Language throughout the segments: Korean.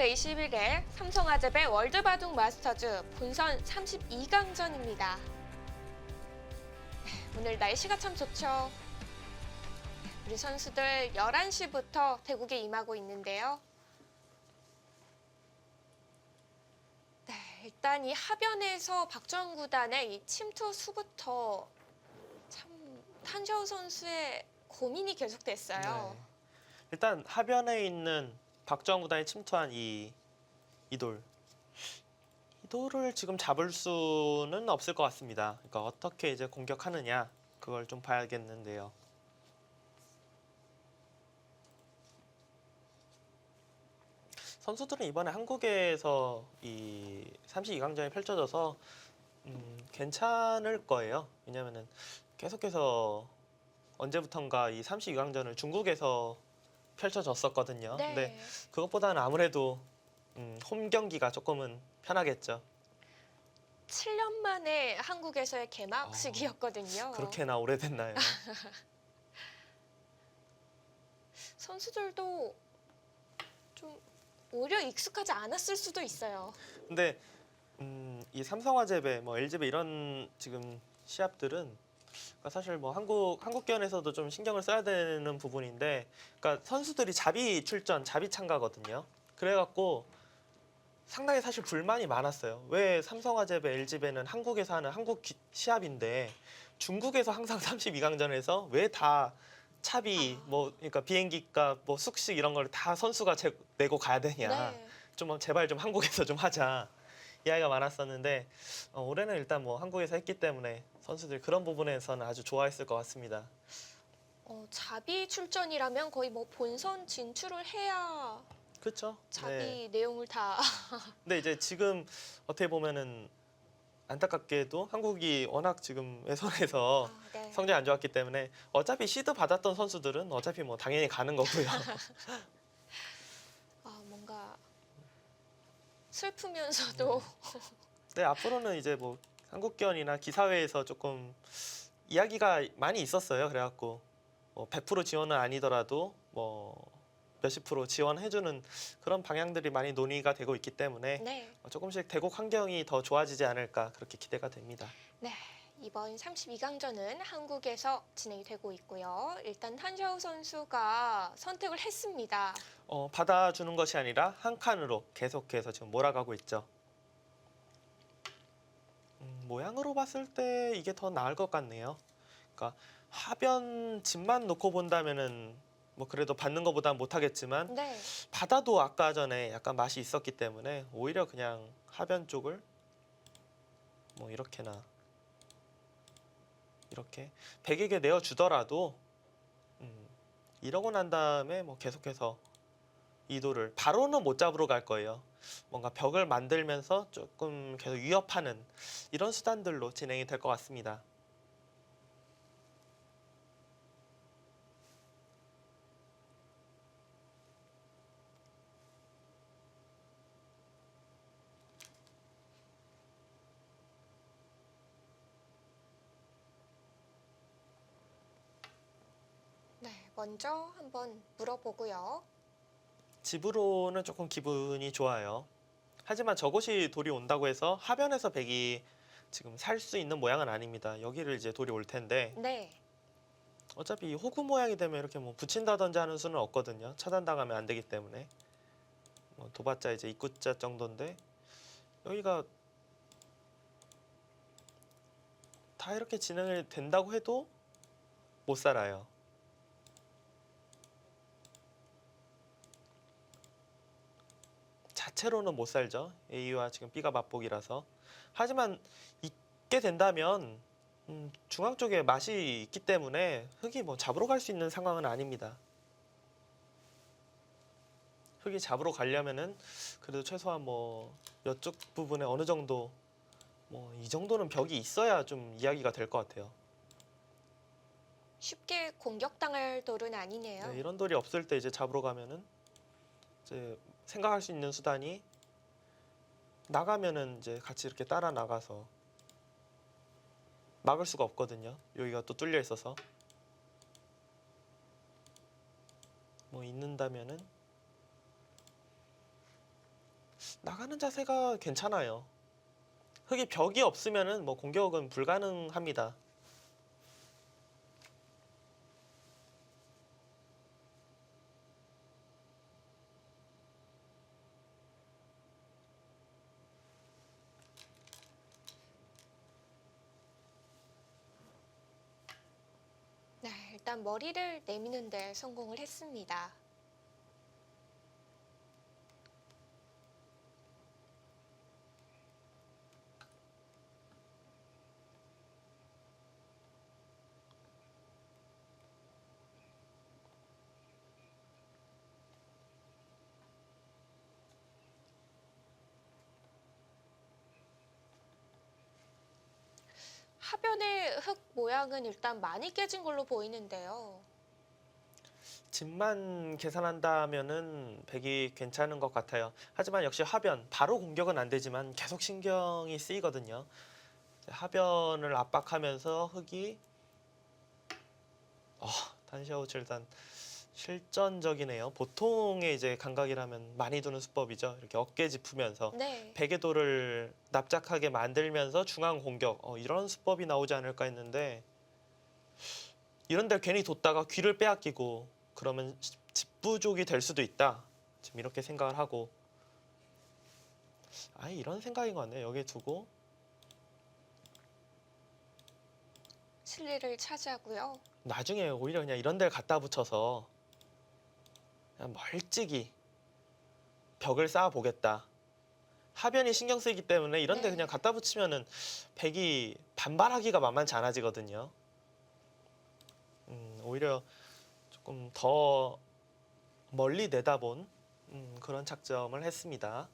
제21회 삼성화재배 월드바둑 마스터즈 본선 32강전입니다. 오늘 날씨가 참 좋죠. 우리 선수들 11시부터 대국에 임하고 있는데요. 네, 일단 이 하변에서 박주영 구단의 이 침투 수부터 참 탄샤오 선수의 고민이 계속됐어요. 네. 일단 하변에 있는 박주영 구단이 침투한 이 돌을 지금 잡을 수는 없을 것 같습니다. 그러니까 어떻게 이제 공격하느냐 그걸 좀 봐야겠는데요. 선수들은 이번에 한국에서 이 32강전이 펼쳐져서 괜찮을 거예요. 왜냐면은 계속해서 언제부턴가 이 32강전을 중국에서 펼쳐졌었거든요. 네. 근데 그것보다는 아무래도 홈 경기가 조금은 편하겠죠. 7년 만에 한국에서의 개막식이었거든요. 그렇게나 오래됐나요? 선수들도 좀 오히려 익숙하지 않았을 수도 있어요. 근데 이 삼성화재배, 뭐 LG배 이런 지금 시합들은 그러니까 사실 뭐 한국견에서도 좀 신경을 써야 되는 부분인데, 그러니까 선수들이 자비 출전, 자비 참가거든요. 그래갖고 상당히 사실 불만이 많았어요. 왜 삼성화재배, LG배는 한국에서 하는 시합인데 중국에서 항상 32강전에서 왜 다 차비, 뭐 그러니까 비행기값, 뭐 숙식 이런 걸 다 선수가 내고 가야 되냐? 네. 좀 제발 좀 한국에서 좀 하자. 이야기가 많았었는데 올해는 일단 뭐 한국에서 했기 때문에 선수들 그런 부분에서는 아주 좋아했을 것 같습니다. 자비 출전이라면 거의 뭐 본선 진출을 해야 그렇죠? 자비 내용을 다 근데 이제 지금 어떻게 보면은 안타깝게도 한국이 워낙 지금 외선에서 네. 성적이 안 좋았기 때문에 어차피 시드 받았던 선수들은 어차피 뭐 당연히 가는 거고요. 뭔가 슬프면서도 네, 앞으로는 이제 뭐 한국견이나 기사회에서 조금 이야기가 많이 있었어요. 그래갖고 뭐 100% 지원은 아니더라도 뭐 몇십 프로 지원해주는 그런 방향들이 많이 논의가 되고 있기 때문에 네. 조금씩 대국 환경이 더 좋아지지 않을까 그렇게 기대가 됩니다. 네. 이번 32강전은 한국에서 진행이 되고 있고요. 일단 탄샤오 선수가 선택을 했습니다. 받아주는 것이 아니라 한 칸으로 계속해서 지금 몰아가고 있죠. 모양으로 봤을 때 이게 더 나을 것 같네요. 그러니까 하변 집만 놓고 본다면은 뭐 그래도 받는 것보다 못하겠지만 네. 받아도 아까 전에 약간 맛이 있었기 때문에 오히려 그냥 하변 쪽을 뭐 이렇게나 이렇게 100에게 내어주더라도 이러고 난 다음에 뭐 계속해서 이도를 바로는 못 잡으러 갈 거예요. 뭔가 벽을 만들면서 조금 계속 위협하는 이런 수단들로 진행이 될 것 같습니다. 네. 먼저 한번 물어보고요. 집으로는 조금 기분이 좋아요. 하지만 저곳이 돌이 온다고 해서 하변에서 백이 지금 살 수 있는 모양은 아닙니다. 여기를 이제 돌이 올 텐데 네. 어차피 호구 모양이 되면 이렇게 뭐 붙인다든지 하는 수는 없거든요. 차단당하면 안 되기 때문에 뭐 도봤자 이제 입구자 정도인데 여기가 다 이렇게 진행이 된다고 해도 못 살아요. 자체로는 못 살죠. A와 지금 B가 맞복이라서. 하지만 있게 된다면 중앙 쪽에 맛이 있기 때문에 흙이 뭐 잡으러 갈 수 있는 상황은 아닙니다. 흙이 잡으러 가려면은 그래도 최소한 뭐 이쪽 부분에 어느 정도 뭐 이 정도는 벽이 있어야 좀 이야기가 될 것 같아요. 쉽게 공격당할 돌은 아니네요. 네, 이런 돌이 없을 때 이제 잡으러 가면은 이제 생각할 수 있는 수단이 나가면은 이제 같이 이렇게 따라 나가서 막을 수가 없거든요. 여기가 또 뚫려 있어서 뭐 있는다면은 나가는 자세가 괜찮아요. 흙이 벽이 없으면은 뭐 공격은 불가능합니다. 네, 일단 머리를 내미는 데 성공을 했습니다. 하변의 흙 모양은 일단 많이 깨진 걸로 보이는데요. 집만 계산한다면은 100이 괜찮은 것 같아요. 하지만 역시 하변, 바로 공격은 안 되지만 계속 신경이 쓰이거든요. 하변을 압박하면서 흙이 어, 탄샤오츠 일단 실전적이네요. 보통의 이제 감각이라면 많이 두는 수법이죠. 이렇게 어깨 짚으면서 네. 베개도를 납작하게 만들면서 중앙 공격. 이런 수법이 나오지 않을까 했는데 이런 데 괜히 뒀다가 귀를 빼앗기고 그러면 집부족이 될 수도 있다. 지금 이렇게 생각을 하고 아예 이런 생각인 것 같네요. 여기 두고 실리를 차지하고요. 나중에 오히려 그냥 이런 데를 갖다 붙여서 그냥 멀찍이 벽을 쌓아 보겠다. 하변이 신경 쓰이기 때문에 이런 데 네. 그냥 갖다 붙이면은 백이 반발하기가 만만치 않아지거든요. 오히려 조금 더 멀리 내다본 그런 착점을 했습니다.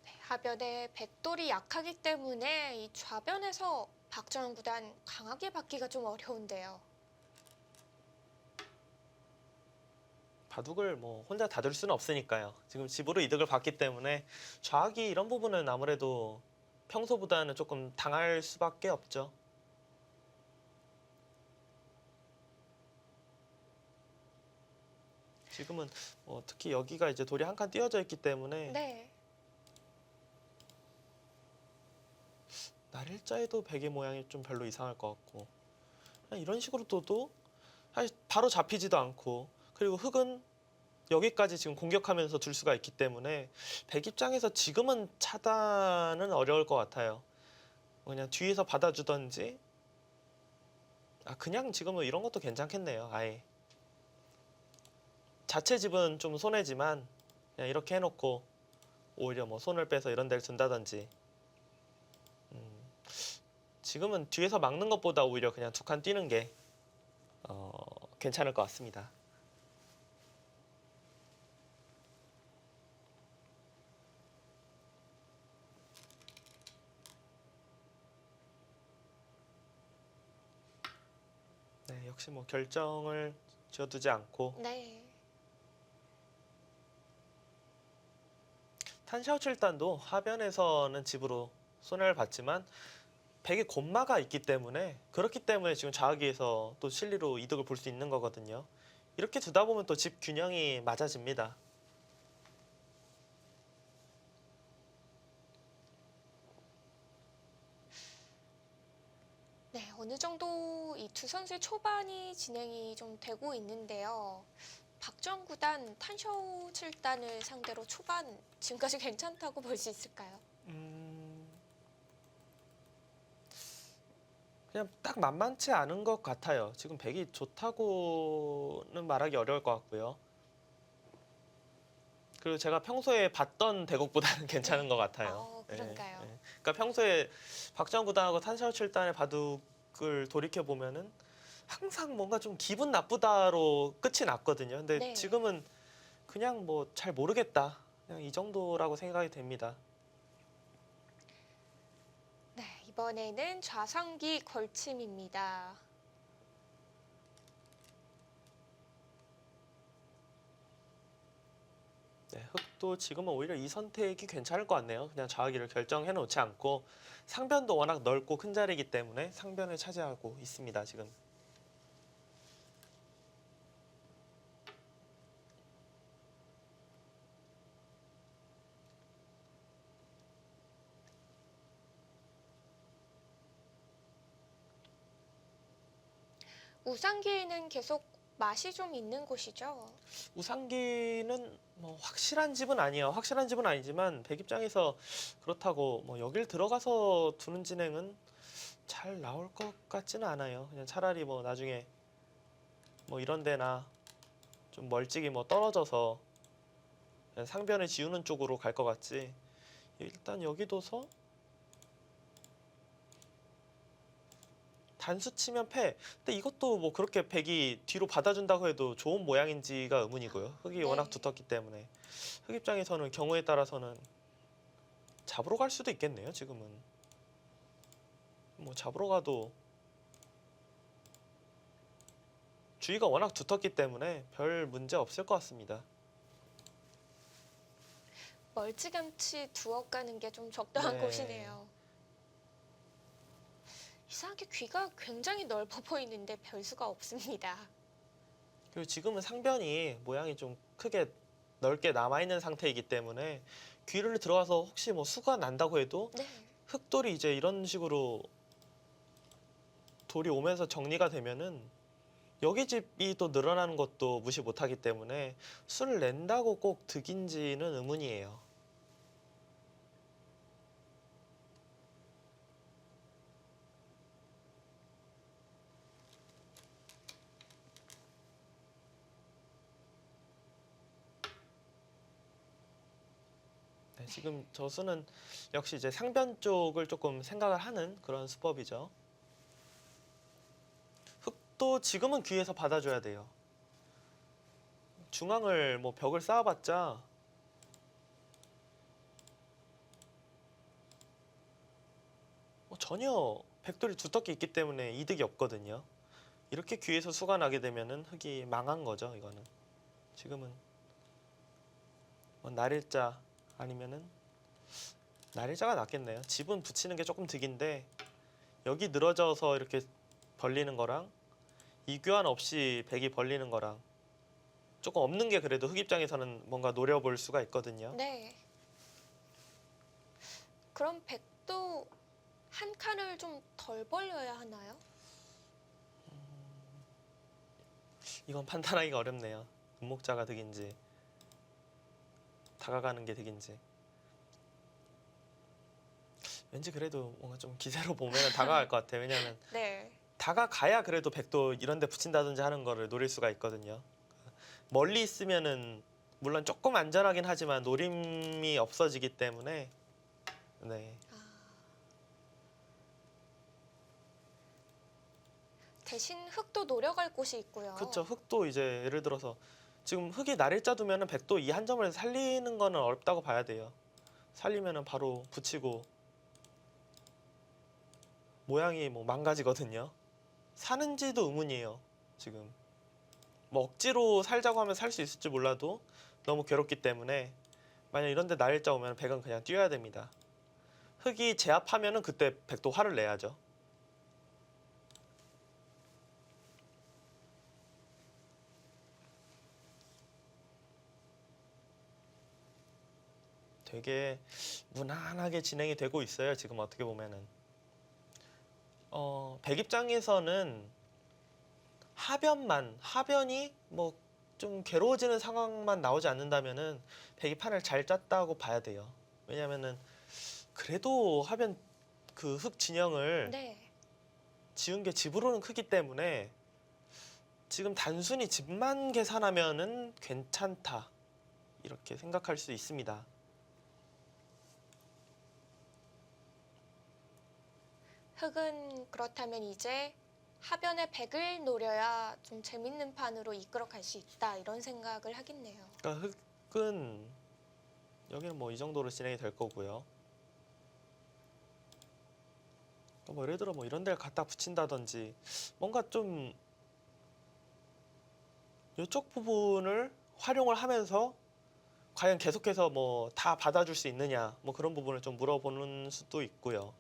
네, 하변의 백돌이 약하기 때문에 이 좌변에서 박정현 구단 강하게 받기가 좀 어려운데요. 바둑을 뭐 혼자 다 둘 수는 없으니까요. 지금 집으로 이득을 봤기 때문에 좌악이 이런 부분은 아무래도 평소보다는 조금 당할 수밖에 없죠. 지금은 특히 여기가 이제 돌이 한 칸 띄어져 있기 때문에 네. 날일자에도 베개 모양이 좀 별로 이상할 것 같고 그냥 이런 식으로 둬도 사실 바로 잡히지도 않고 그리고 흙은 여기까지 지금 공격하면서 둘 수가 있기 때문에 백 입장에서 지금은 차단은 어려울 것 같아요. 그냥 뒤에서 받아주던지 그냥 지금은 이런 것도 괜찮겠네요. 아예 자체 집은 좀 손해지만 그냥 이렇게 해놓고 오히려 뭐 손을 빼서 이런 데를 둔다든지 지금은 뒤에서 막는 것보다 오히려 그냥 두 칸 뛰는 게 괜찮을 것 같습니다. 네, 역시 뭐 결정을 지어두지 않고 네. 탄샤오칠단도 하변에서는 집으로 손해를 봤지만 백의 곤마가 있기 때문에 그렇기 때문에 지금 좌악에서 또 실리로 이득을 볼 수 있는 거거든요. 이렇게 두다 보면 또 집 균형이 맞아집니다. 네, 어느 정도 이 두 선수의 초반이 진행이 좀 되고 있는데요. 박정 구단 탄쇼 7단을 상대로 초반 지금까지 괜찮다고 볼 수 있을까요? 음, 그냥 딱 만만치 않은 것 같아요. 지금 백이 좋다고는 말하기 어려울 것 같고요. 그리고 제가 평소에 봤던 대국보다는 괜찮은 네. 것 같아요. 예, 그런가요? 예. 그러니까 평소에 박정 구단하고 탄샤오 7단의 바둑을 돌이켜 보면은 항상 뭔가 좀 기분 나쁘다로 끝이 났거든요. 근데 네. 지금은 그냥 뭐 잘 모르겠다. 그냥 이 정도라고 생각이 됩니다. 네, 이번에는 좌상기 걸침입니다. 네, 흑도 지금은 오히려 이 선택이 괜찮을 것 같네요. 그냥 좌우기를 결정해 놓지 않고 상변도 워낙 넓고 큰 자리이기 때문에 상변을 차지하고 있습니다, 지금. 우상기는 계속 맛이 좀 있는 곳이죠. 우상기는 뭐 확실한 집은 아니에요. 확실한 집은 아니지만 백 입장에서 그렇다고 뭐 여길 들어가서 두는 진행은 잘 나올 것 같지는 않아요. 그냥 차라리 뭐 나중에 뭐 이런 데나 좀 멀찍이 뭐 떨어져서 그냥 상변을 지우는 쪽으로 갈 것 같지. 일단 여기 둬서 단수 치면 패. 근데 이것도 뭐 그렇게 백이 뒤로 받아준다고 해도 좋은 모양인지가 의문이고요. 흑이 워낙 네. 두텁기 때문에 흑 입장에서는 경우에 따라서는 잡으러 갈 수도 있겠네요. 지금은 뭐 잡으러 가도 주위가 워낙 두텁기 때문에 별 문제 없을 것 같습니다. 멀찌감치 두어 가는 게 좀 적당한 네. 곳이네요. 이상하게 귀가 굉장히 넓어 보이는데 별 수가 없습니다. 그리고 지금은 상변이 모양이 좀 크게 넓게 남아있는 상태이기 때문에 귀를 들어가서 혹시 뭐 수가 난다고 해도 네. 흑돌이 이제 이런 식으로 돌이 오면서 정리가 되면은 여기 집이 또 늘어나는 것도 무시 못하기 때문에 수를 낸다고 꼭 득인지는 의문이에요. 네, 지금 저 수는 역시 이제 상변 쪽을 조금 생각을 하는 그런 수법이죠. 흑도 지금은 귀에서 받아줘야 돼요. 중앙을 뭐 벽을 쌓아봤자 전혀 백돌이 두텁게 있기 때문에 이득이 없거든요. 이렇게 귀에서 수가 나게 되면은 흑이 망한 거죠. 이거는 지금은 뭐 날일자 아니면은 날일자가 낫겠네요. 집은 붙이는 게 조금 득인데 여기 늘어져서 이렇게 벌리는 거랑 이교환 없이 백이 벌리는 거랑 조금 없는 게 그래도 흑 입장에서는 뭔가 노려볼 수가 있거든요. 네. 그럼 백도 한 칸을 좀 덜 벌려야 하나요? 이건 판단하기가 어렵네요. 금목자가 득인지 다가가는 게 득인지. 왠지 그래도 뭔가 좀 기세로 보면 다가갈 것 같아요. 왜냐하면 네. 다가가야 그래도 백도 이런 데 붙인다든지 하는 거를 노릴 수가 있거든요. 멀리 있으면은 물론 조금 안전하긴 하지만 노림이 없어지기 때문에 네. 대신 흙도 노려갈 곳이 있고요. 그렇죠. 흑도 이제 예를 들어서 지금 흑이 날일자 두면은 백도 이 한 점을 살리는 거는 어렵다고 봐야 돼요. 살리면은 바로 붙이고 모양이 뭐 망가지거든요. 사는지도 의문이에요. 지금 뭐 억지로 살자고 하면 살 수 있을지 몰라도 너무 괴롭기 때문에 만약 이런데 날일자 오면 백은 그냥 뛰어야 됩니다. 흑이 제압하면은 그때 백도 화를 내야죠. 되게 무난하게 진행이 되고 있어요. 지금 어떻게 보면은 백 입장에서는 하변이 뭐 좀 괴로워지는 상황만 나오지 않는다면은 백이 판을 잘 짰다고 봐야 돼요. 왜냐면은 그래도 하변 그 흑 진영을 네. 지은 게 집으로는 크기 때문에 지금 단순히 집만 계산하면은 괜찮다 이렇게 생각할 수 있습니다. 흙은 그렇다면 이제 하변의 백을 노려야 좀 재밌는 판으로 이끌어 갈 수 있다 이런 생각을 하겠네요. 그러니까 흑은 여기는 뭐 이 정도로 진행이 될 거고요. 뭐 예를 들어 뭐 이런 데를 갖다 붙인다든지 뭔가 좀 이쪽 부분을 활용을 하면서 과연 계속해서 뭐 다 받아줄 수 있느냐 뭐 그런 부분을 좀 물어보는 수도 있고요.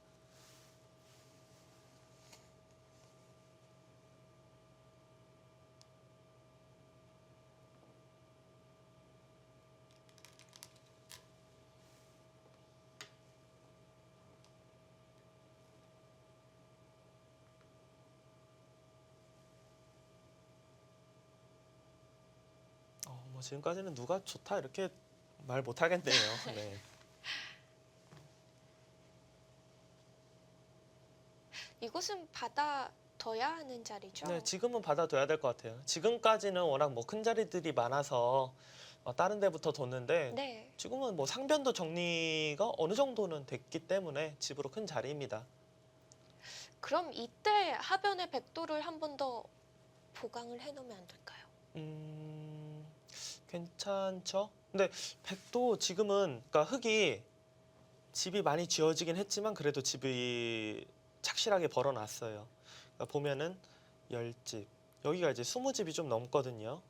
뭐 지금까지는 누가 좋다 이렇게 말 못하겠네요. 네. 이곳은 받아둬야 하는 자리죠? 네, 지금은 받아둬야 될 것 같아요. 지금까지는 워낙 뭐 큰 자리들이 많아서 다른 데부터 뒀는데 네. 지금은 뭐 상변도 정리가 어느 정도는 됐기 때문에 집으로 큰 자리입니다. 그럼 이때 하변의 백도를 한 번 더 보강을 해놓으면 안 될까요? 괜찮죠? 근데 백도 지금은 그러니까 흙이 집이 많이 지어지긴 했지만 그래도 집이 착실하게 벌어놨어요. 그러니까 보면은 10집 여기가 이제 20집이 좀 넘거든요.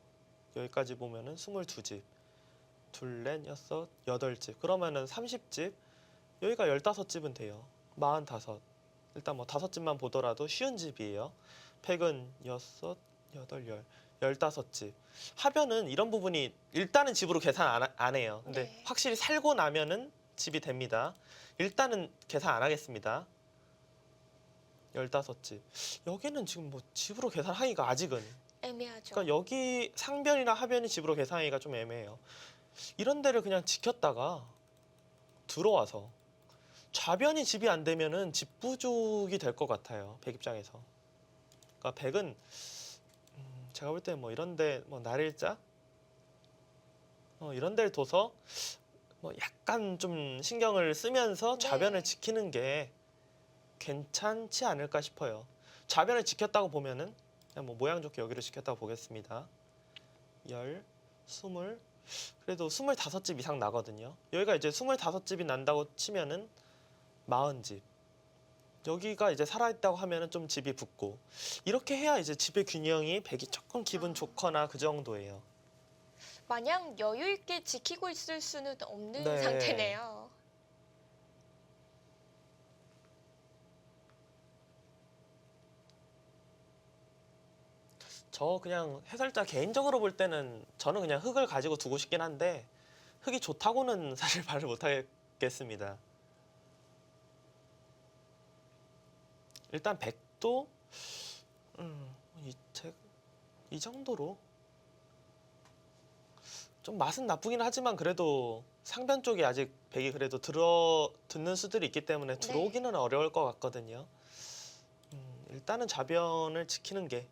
여기까지 보면은 22집 둘, 넷, 여섯, 8집 그러면은 30집 여기가 15집은 돼요. 45 일단 뭐 5집만 보더라도 쉬운 집이에요. 팩은 6, 8, 10, 15집 하변은 이런 부분이 일단은 집으로 계산 안 해요. 근데 네. 확실히 살고 나면은 집이 됩니다. 일단은 계산 안 하겠습니다. 15집 여기는 지금 뭐 집으로 계산하기가 아직은 애매하죠. 그러니까 여기 상변이나 하변이 집으로 계산하기가 좀 애매해요. 이런 데를 그냥 지켰다가 들어와서 좌변이 집이 안 되면은 집 부족이 될 것 같아요. 백 입장에서. 그러니까 백은 제가 볼 때 뭐 이런데 뭐 날일자 이런 데를 둬서 뭐 약간 좀 신경을 쓰면서 네. 좌변을 지키는 게 괜찮지 않을까 싶어요. 좌변을 지켰다고 보면은 그냥 뭐 모양 좋게 여기를 지켰다고 보겠습니다. 10, 20 그래도 25집 이상 나거든요. 여기가 이제 25집이 난다고 치면은 40집 여기가 이제 살아있다고 하면은 좀 집이 붙고 이렇게 해야 이제 집의 균형이 백이 조금 기분 좋거나 그 정도예요. 마냥 여유 있게 지키고 있을 수는 없는 네. 상태네요. 저 그냥 해설자 개인적으로 볼 때는 저는 그냥 흙을 가지고 두고 싶긴 한데 흙이 좋다고는 사실 말을 못 하겠습니다. 일단 백도 이 정도로 좀 맛은 나쁘긴 하지만 그래도 상변 쪽에 아직 백이 그래도 듣는 수들이 있기 때문에 들어오기는 어려울 것 같거든요. 일단은 좌변을 지키는 게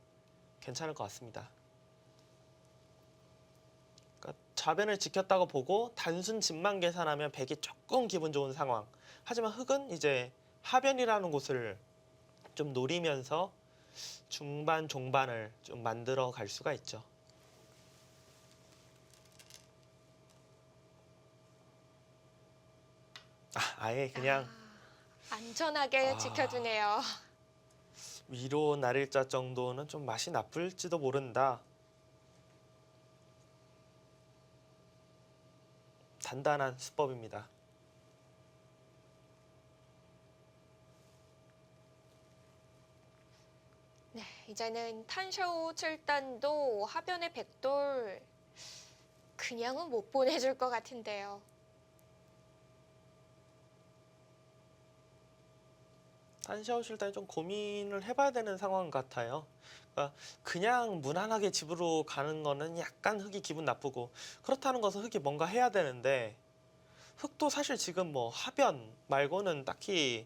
괜찮을 것 같습니다. 그러니까 좌변을 지켰다고 보고 단순 집만 계산하면 백이 조금 기분 좋은 상황. 하지만 흙은 이제 하변이라는 곳을 좀 노리면서 중반, 종반을 좀 만들어 갈 수가 있죠. 아예 그냥 안전하게 지켜주네요. 위로 날일자 정도는 좀 맛이 나쁠지도 모른다. 단단한 수법입니다. 네, 이제는 탄샤오 7단도 하변의 백돌 그냥은 못 보내줄 것 같은데요. 탄샤오 실단이 좀 고민을 해봐야 되는 상황 같아요. 그러니까 그냥 무난하게 집으로 가는 거는 약간 흙이 기분 나쁘고 그렇다는 것은 흙이 뭔가 해야 되는데 흙도 사실 지금 뭐 하변 말고는 딱히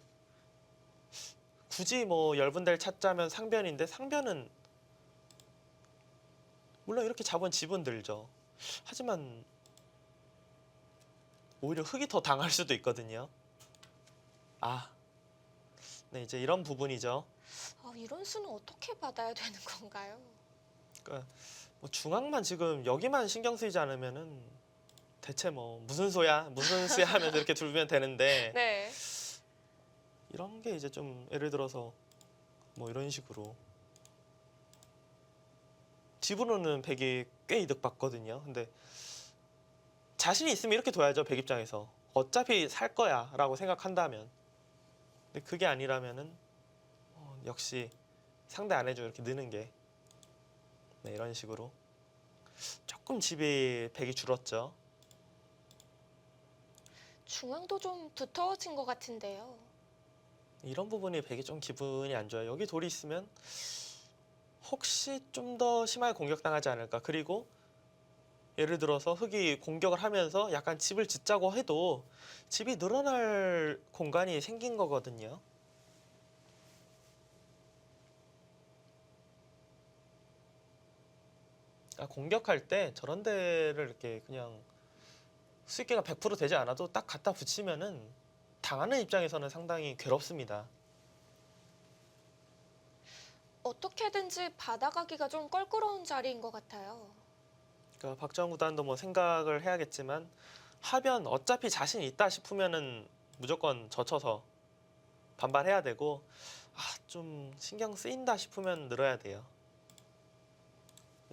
굳이 뭐 열분대를 찾자면 상변인데 상변은 물론 이렇게 잡은 집은 들죠. 하지만 오히려 흙이 더 당할 수도 있거든요. 네 이제 이런 부분이죠. 이런 수는 어떻게 받아야 되는 건가요? 그러니까 뭐 중앙만 지금 여기만 신경 쓰이지 않으면은 대체 뭐 무슨 소야 무슨 수야 하면서 이렇게 둘면 되는데 네. 이런 게 이제 좀 예를 들어서 뭐 이런 식으로 집으로는 백이 꽤 이득 받거든요. 근데 자신이 있으면 이렇게 둬야죠. 백 입장에서. 어차피 살 거야 라고 생각한다면. 근데 그게 아니라면은 역시 상대 안 해주고 이렇게 느는 게 네, 이런 식으로 조금 집이 백이 줄었죠. 중앙도 좀 두터워진 것 같은데요. 이런 부분이 백이 좀 기분이 안 좋아요. 여기 돌이 있으면 혹시 좀 더 심하게 공격당하지 않을까. 그리고 예를 들어서 흑이 공격을 하면서 약간 집을 짓자고 해도 집이 늘어날 공간이 생긴 거거든요. 공격할 때 저런 데를 이렇게 그냥 수익계가 100% 되지 않아도 딱 갖다 붙이면은 당하는 입장에서는 상당히 괴롭습니다. 어떻게든지 받아가기가 좀 껄끄러운 자리인 것 같아요. 그러니까 박정우 구단도 뭐 생각을 해야겠지만 하변 어차피 자신 있다 싶으면은 무조건 젖혀서 반발해야 되고 좀 신경 쓰인다 싶으면 늘어야 돼요.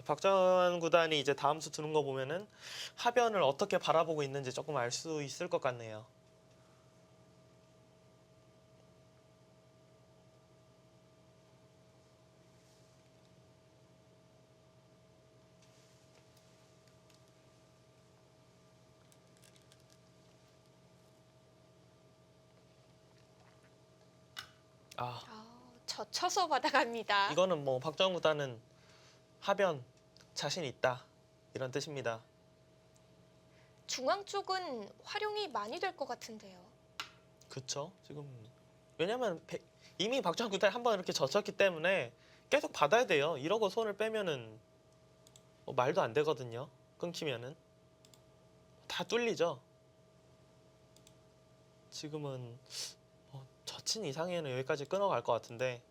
박정환 구단이 이제 다음 수 두는 거 보면은 하변을 어떻게 바라보고 있는지 조금 알 수 있을 것 같네요. 젖혀서 받아갑니다. 이거는 뭐 박정환 구단은 하변 자신 있다 이런 뜻입니다. 중앙 쪽은 활용이 많이 될 것 같은데요. 그쵸? 지금 왜냐면 이미 박정환 구단이 한번 이렇게 젖혔기 때문에 계속 받아야 돼요. 이러고 손을 빼면은 뭐 말도 안 되거든요. 끊기면은 다 뚫리죠. 지금은 젖힌 이상에는 여기까지 끊어갈 것 같은데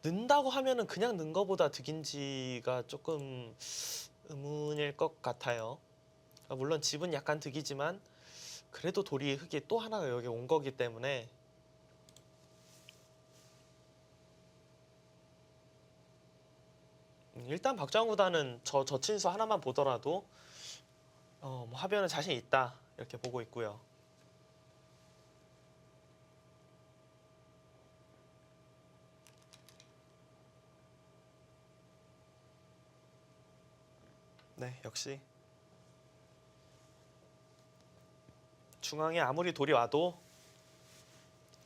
는다고 하면은 그냥 는 거보다 득인지가 조금 의문일 것 같아요. 물론 집은 약간 득이지만 그래도 돌이 흙이 또 하나가 여기 온 거기 때문에 일단 박정우 구단은 저 젖힌수 하나만 보더라도 뭐 하변은 자신 있다 이렇게 보고 있고요. 네, 역시 중앙에 아무리 돌이 와도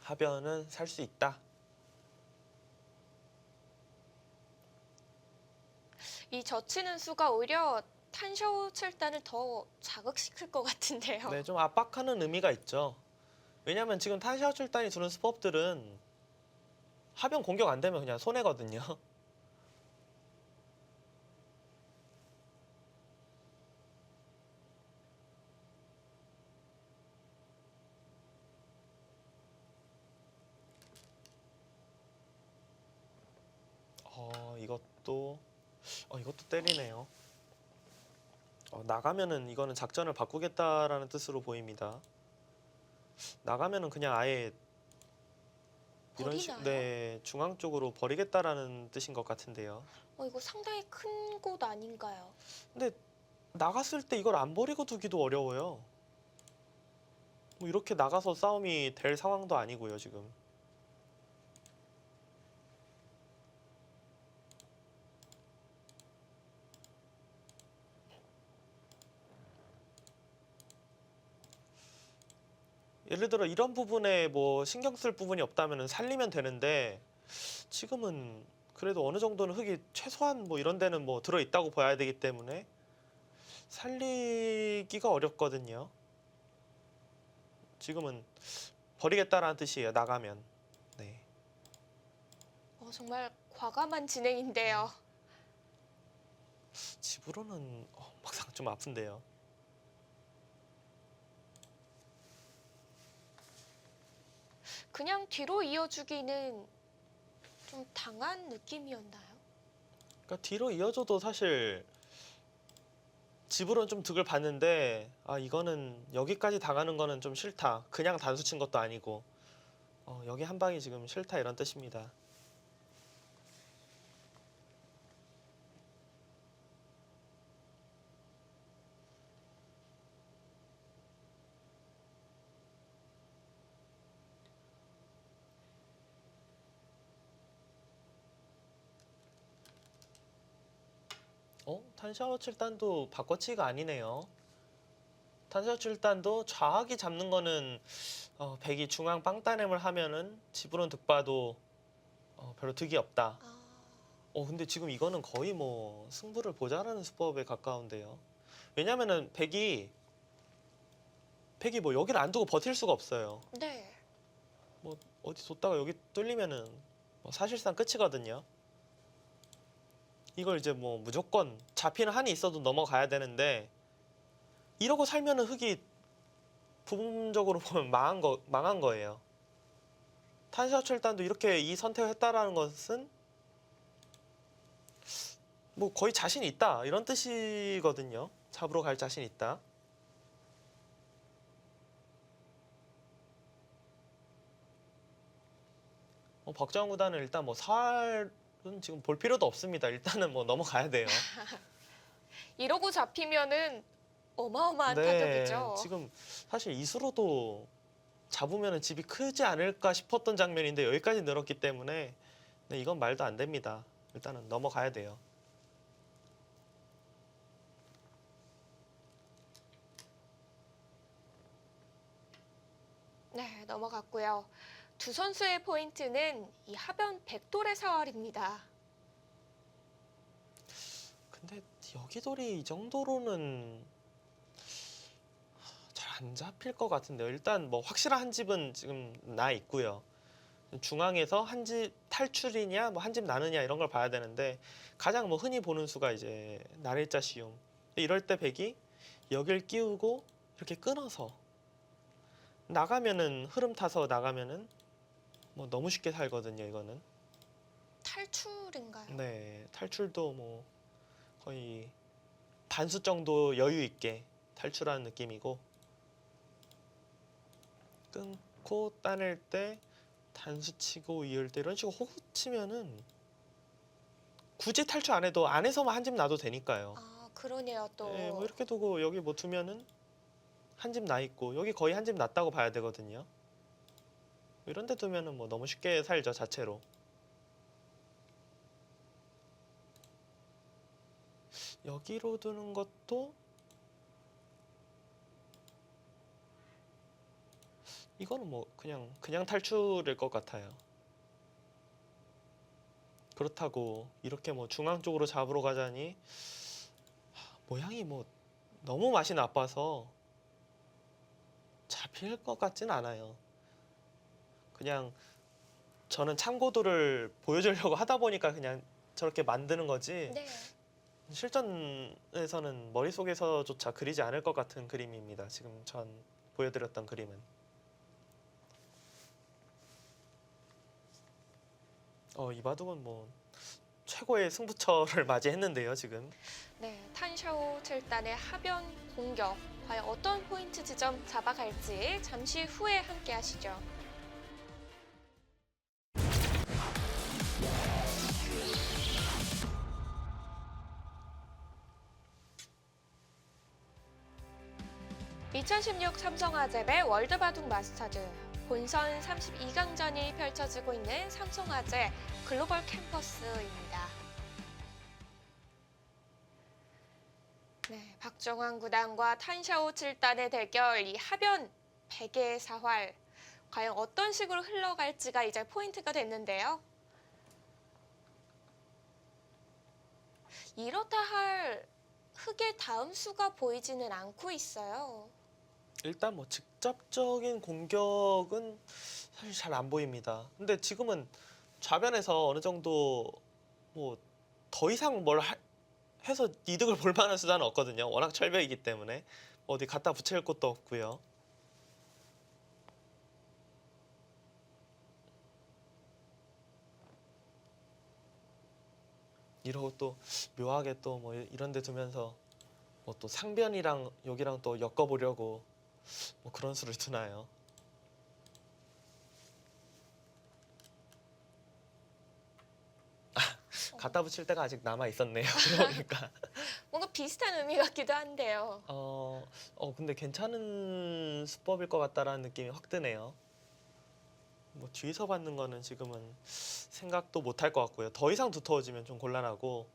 하변은 살 수 있다. 이 젖히는 수가 오히려 탄샤오 칠단을 더 자극시킬 것 같은데요. 네, 좀 압박하는 의미가 있죠. 왜냐면 지금 탄샤오 출단이 두는 수법들은 하변 공격 안 되면 그냥 손해거든요. 이것도 이것도 때리네요. 나가면은 이거는 작전을 바꾸겠다라는 뜻으로 보입니다. 나가면은 그냥 아예 이런 버리나요? 네, 중앙 쪽으로 버리겠다라는 뜻인 것 같은데요. 이거 상당히 큰 곳 아닌가요? 근데 나갔을 때 이걸 안 버리고 두기도 어려워요. 뭐 이렇게 나가서 싸움이 될 상황도 아니고요, 지금. 예를 들어 이런 부분에 뭐 신경 쓸 부분이 없다면 살리면 되는데 지금은 그래도 어느 정도는 흙이 최소한 뭐 이런 데는 뭐 들어 있다고 봐야 되기 때문에 살리기가 어렵거든요. 지금은 버리겠다라는 뜻이에요. 나가면. 네. 정말 과감한 진행인데요. 집으로는 막상 좀 아픈데요. 그냥 뒤로 이어주기는 좀 당한 느낌이었나요? 그러니까 뒤로 이어져도 사실 집으로는 좀 득을 봤는데 이거는 여기까지 당하는 거는 좀 싫다. 그냥 단수 친 것도 아니고 여기 한 방이 지금 싫다 이런 뜻입니다. 탄샤오 7단도 바꿔치기가 아니네요. 탄샤오 7단도 좌악이 잡는 거는 백이 중앙 빵따냄을 하면은 지브론 득봐도 별로 득이 없다. 아, 근데 지금 이거는 거의 뭐 승부를 보자라는 수법에 가까운데요. 왜냐면은 백이 뭐 여기를 안 두고 버틸 수가 없어요. 네. 뭐 어디 뒀다가 여기 뚫리면은 뭐 사실상 끝이거든요. 이걸 이제 뭐 무조건 잡히는 한이 있어도 넘어가야 되는데 이러고 살면은 흑이 부분적으로 보면 망한 거예요. 탄샤오 7단도 이렇게 이 선택을 했다라는 것은 뭐 거의 자신 있다 이런 뜻이거든요. 잡으러 갈 자신 있다. 박정훈 구단은 일단 뭐 살은 지금 볼 필요도 없습니다. 일단은 뭐 넘어가야 돼요. 이러고 잡히면은 어마어마한 타격이죠. 지금 사실 이수로도 잡으면 집이 크지 않을까 싶었던 장면인데 여기까지 늘었기 때문에 네, 이건 말도 안 됩니다. 일단은 넘어가야 돼요. 네, 넘어갔고요. 두 선수의 포인트는 이 하변 백돌의 사활입니다. 근데 여기돌이 이 정도로는 잘 안 잡힐 것 같은데요. 일단 뭐 확실한 한 집은 지금 나 있고요. 중앙에서 한 집 탈출이냐 뭐 한 집 나느냐 이런 걸 봐야 되는데 가장 뭐 흔히 보는 수가 이제 날일자 시움. 이럴 때 백이 여길 끼우고 이렇게 끊어서 나가면은 흐름 타서 나가면은 뭐 너무 쉽게 살거든요. 이거는. 탈출인가요? 네, 탈출도 뭐 거의 반수 정도 여유 있게 탈출하는 느낌이고 끊고 따낼 때 단수 치고 이을 때 이런 식으로 호구 치면은 굳이 탈출 안 해도 안에서만 한 집 놔도 되니까요. 아, 그러네요, 또. 네, 뭐 이렇게 두고 여기 뭐 두면은 한 집 나 있고 여기 거의 한 집 났다고 봐야 되거든요. 이런 데 두면은 뭐 너무 쉽게 살죠, 자체로. 여기로 두는 것도 이거는 뭐 그냥 탈출일 것 같아요. 그렇다고 이렇게 뭐 중앙 쪽으로 잡으러 가자니 모양이 뭐 너무 맛이 나빠서 잡힐 것 같진 않아요. 그냥 저는 참고도를 보여주려고 하다 보니까 그냥 저렇게 만드는 거지 네. 실전에서는 머릿속에서조차 그리지 않을 것 같은 그림입니다. 지금 전 보여드렸던 그림은. 이 바둑은 뭐 최고의 승부처를 맞이했는데요, 지금. 네, 탄샤오 7단의 하변 공격. 과연 어떤 포인트 지점 잡아갈지 잠시 후에 함께 하시죠. (2016) 삼성화재배 월드바둑 마스터즈 본선 32강전이 펼쳐지고 있는 삼성화재 글로벌 캠퍼스입니다. 네, 박정환 구단과 탄샤오 7단의 대결, 이 하변 백의 사활, 과연 어떤 식으로 흘러갈지가 이제 포인트가 됐는데요. 이렇다 할 흑의 다음 수가 보이지는 않고 있어요. 일단 뭐 직접적인 공격은 사실 잘 안 보입니다. 근데 지금은 좌변에서 어느 정도 뭐 더 이상 해서 이득을 볼 만한 수단은 없거든요. 워낙 철벽이기 때문에 어디 갖다 붙일 곳도 없고요. 이러고 또 묘하게 또 뭐 이런 데 두면서 뭐 또 상변이랑 여기랑 또 엮어보려고 뭐 그런 수를 두나요? 갖다 붙일 때가 아직 남아 있었네요. 그러니까 뭔가 비슷한 의미 같기도 한데요. 근데 괜찮은 수법일 것 같다라는 느낌이 확 드네요. 뭐 뒤에서 받는 거는 지금은 생각도 못 할 것 같고요. 더 이상 두터워지면 좀 곤란하고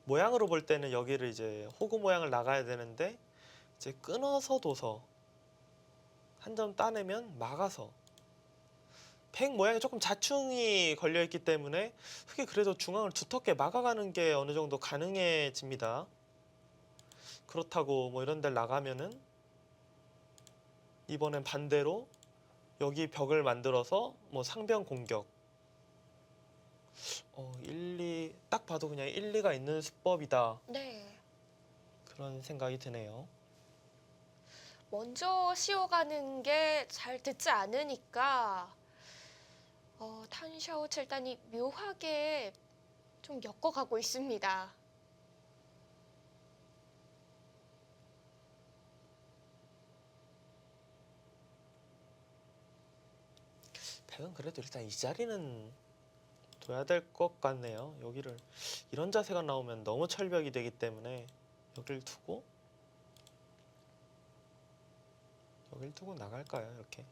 모양으로 볼 때는 여기를 이제 호구 모양을 나가야 되는데 이제 끊어서 둬서 한 점 따내면 막아서 백 모양이 조금 자충이 걸려 있기 때문에 흙이 그래도 중앙을 두텁게 막아가는 게 어느 정도 가능해집니다. 그렇다고 뭐 이런 데를 나가면은 이번엔 반대로 여기 벽을 만들어서 뭐 상변 공격 1, 2 딱 봐도 그냥 일리가 있는 수법이다 네. 그런 생각이 드네요. 먼저 씌워가는 게 잘 듣지 않으니까 탄샤오 7단이 묘하게 좀 엮어가고 있습니다. 백은 그래도 일단 이 자리는 둬야 될 것 같네요. 여기를 이런 자세가 나오면 너무 철벽이 되기 때문에 여길 두고 나갈까요? 이렇게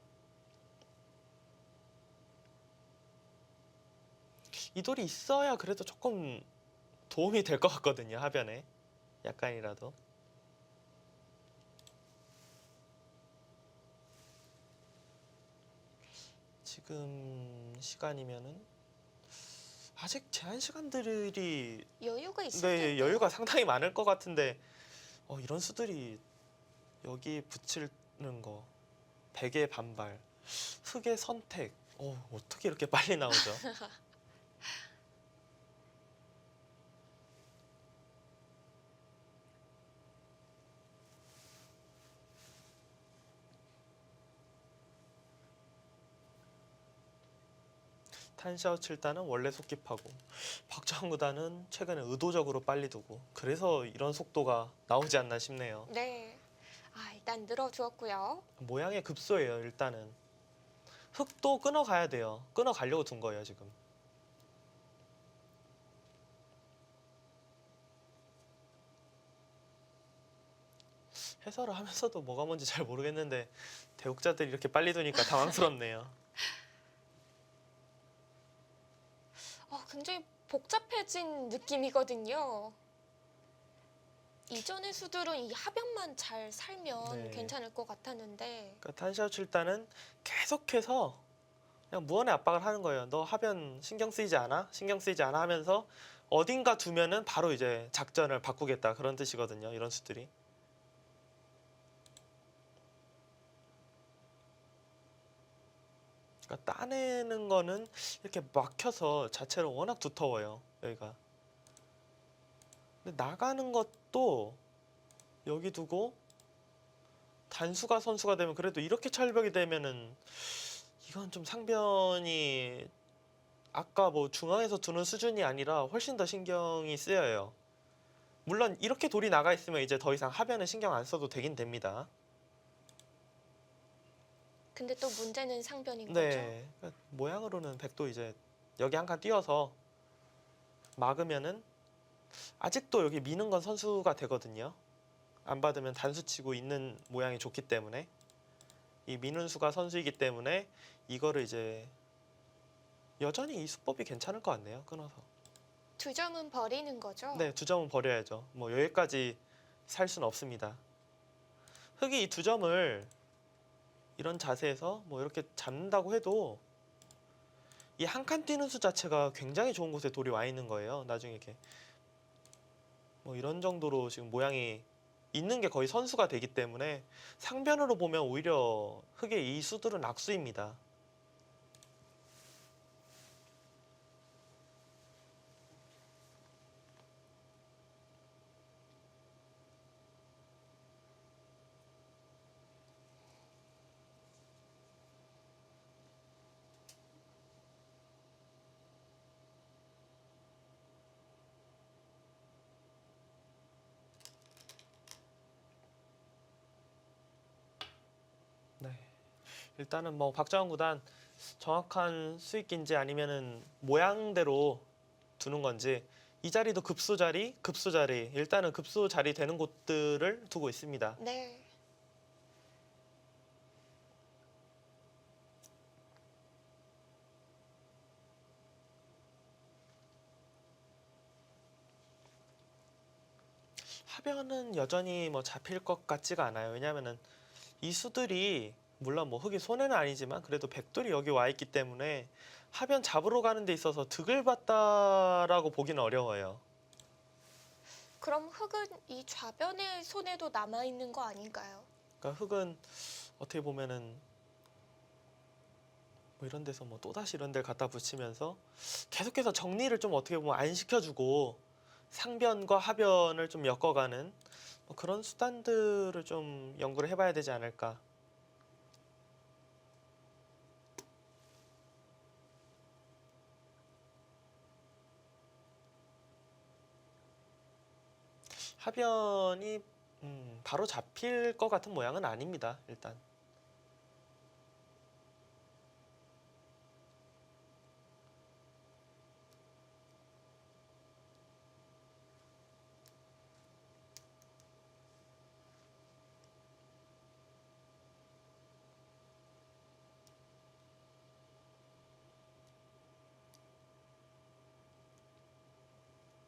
이 돌이 있어야 그래도 조금 도움이 될 것 같거든요. 하변에 약간이라도. 지금 시간이면은 아직 제한 시간들이 여유가 있을 네, 텐데요. 여유가 상당히 많을 것 같은데 이런 수들이 여기 붙이는 거 백의 반발 흙의 선택 어떻게 이렇게 빨리 나오죠? 탄샤오 7단은 원래 속깁하고 박정훈 구단은 최근에 의도적으로 빨리 두고 그래서 이런 속도가 나오지 않나 싶네요. 네. 일단 늘어주었고요. 모양의 급소예요. 일단은 흙도 끊어가야 돼요. 끊어가려고 둔 거예요 지금. 해설을 하면서도 뭐가 뭔지 잘 모르겠는데 대국자들이 이렇게 빨리 두니까 당황스럽네요. 굉장히 복잡해진 느낌이거든요. 이전의 수들은 이 하변만 잘 살면 네. 괜찮을 것 같았는데 그러니까 탄샤오 7단은 계속해서 그냥 무언의 압박을 하는 거예요. 너 하변 신경 쓰이지 않아? 신경 쓰이지 않아 하면서 어딘가 두면은 바로 이제 작전을 바꾸겠다 그런 뜻이거든요. 이런 수들이. 그러니까 따내는 거는 이렇게 막혀서 자체로 워낙 두터워요. 여기가. 근데 나가는 것도 여기 두고 단수가 선수가 되면 그래도 이렇게 철벽이 되면은 이건 좀 상변이 아까 뭐 중앙에서 두는 수준이 아니라 훨씬 더 신경이 쓰여요. 물론 이렇게 돌이 나가 있으면 이제 더 이상 하변은 신경 안 써도 되긴 됩니다. 근데 또 문제는 상변인 거죠. 네, 그러니까 모양으로는 백도 이제 여기 한 칸 띄워서 막으면은 아직도 여기 미는 건 선수가 되거든요. 안 받으면 단수 치고 있는 모양이 좋기 때문에 이 미는 수가 선수이기 때문에 이거를 이제 여전히 이 수법이 괜찮을 것 같네요. 끊어서. 2점은 버리는 거죠. 네, 2점은 버려야죠. 뭐 여기까지 살 수는 없습니다. 흙이 이 2점을 이런 자세에서 뭐 이렇게 잡는다고 해도 이 한 칸 뛰는 수 자체가 굉장히 좋은 곳에 돌이 와 있는 거예요. 나중에 이렇게 뭐 이런 정도로 지금 모양이 있는 게 거의 선수가 되기 때문에 상변으로 보면 오히려 흙의 이 수들은 악수입니다. 네. 일단은 뭐 박정환 구단 정확한 수익인지 아니면은 모양대로 두는 건지 이 자리도 급소 자리, 급소 자리 일단은 급소 자리 되는 곳들을 두고 있습니다. 네. 하변은 여전히 뭐 잡힐 것 같지가 않아요. 왜냐하면은 이 수들이 물론 뭐 흙이 손해는 아니지만 그래도 백돌이 여기 와 있기 때문에 하변 잡으러 가는 데 있어서 득을 봤다라고 보기는 어려워요. 그럼 흙은 이 좌변의 손에도 남아 있는 거 아닌가요? 그러니까 흙은 어떻게 보면은 뭐 이런 데서 뭐 또다시 이런 데를 갖다 붙이면서 계속해서 정리를 좀 어떻게 보면 안 시켜주고 상변과 하변을 좀 엮어가는 뭐 그런 수단들을 좀 연구를 해봐야 되지 않을까. 하변이 바로 잡힐 것 같은 모양은 아닙니다. 일단.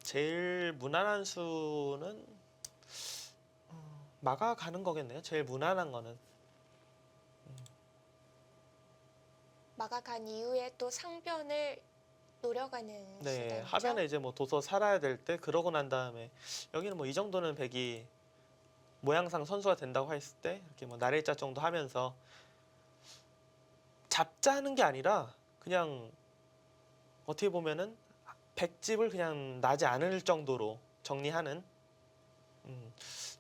제일 무난한 수는 막아가는 거겠네요. 제일 무난한 거는. 막아간 이후에 또 상변을 노려가는 네, 수단이죠. 하변에 이제 뭐 도서 살아야 될 때 그러고 난 다음에 여기는 뭐 이 정도는 백이 모양상 선수가 된다고 했을 때 이렇게 뭐 날일자 정도 하면서 잡자는 게 아니라 그냥 어떻게 보면은 백집을 그냥 나지 않을 정도로 정리하는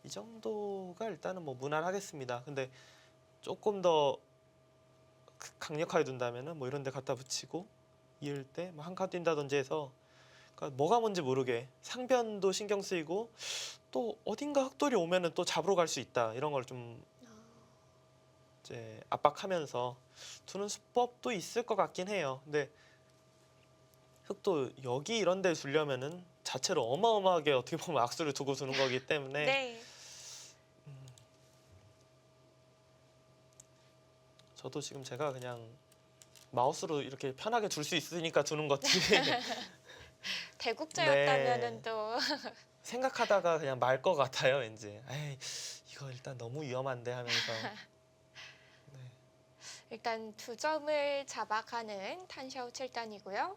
이 정도가 일단은 뭐 무난하겠습니다. 근데 조금 더 강력하게 둔다면은 뭐 이런 데 갖다 붙이고 이을 때 뭐 한 칸 뛴다든지 해서 그러니까 뭐가 뭔지 모르게 상변도 신경 쓰이고 또 어딘가 흑돌이 오면은 또 잡으러 갈 수 있다 이런 걸 좀 아, 이제 압박하면서 두는 수법도 있을 것 같긴 해요. 근데 흑도 여기 이런 데 두려면은 자체로 어마어마하게 어떻게 보면 악수를 두고 두는 거기 때문에 네. 저도 지금 제가 그냥 마우스로 이렇게 편하게 둘 수 있으니까 두는 거지 대국자였다면은 네. 또 생각하다가 그냥 말 것 같아요 왠지. 에이 이거 일단 너무 위험한데 하면서 네. 일단 2점을 잡아가는 탄샤오 7단이고요.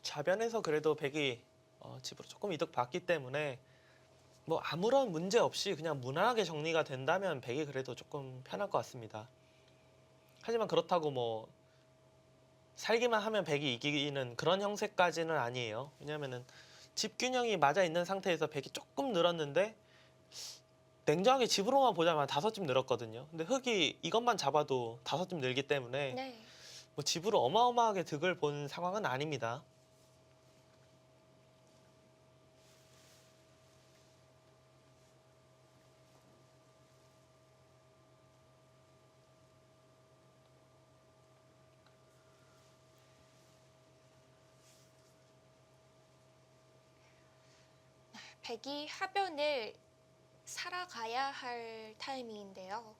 좌변에서 그래도 백이 집으로 조금 이득 봤기 때문에 뭐 아무런 문제 없이 그냥 무난하게 정리가 된다면 백이 그래도 조금 편할 것 같습니다. 하지만 그렇다고 뭐 살기만 하면 백이 이기는 그런 형세까지는 아니에요. 왜냐면은 집 균형이 맞아 있는 상태에서 백이 조금 늘었는데 냉정하게 집으로만 보자면 5집 늘었거든요. 근데 흑이 이것만 잡아도 5집 늘기 때문에 네. 뭐 집으로 어마어마하게 득을 본 상황은 아닙니다. 백이 하변을 살아가야 할 타이밍인데요.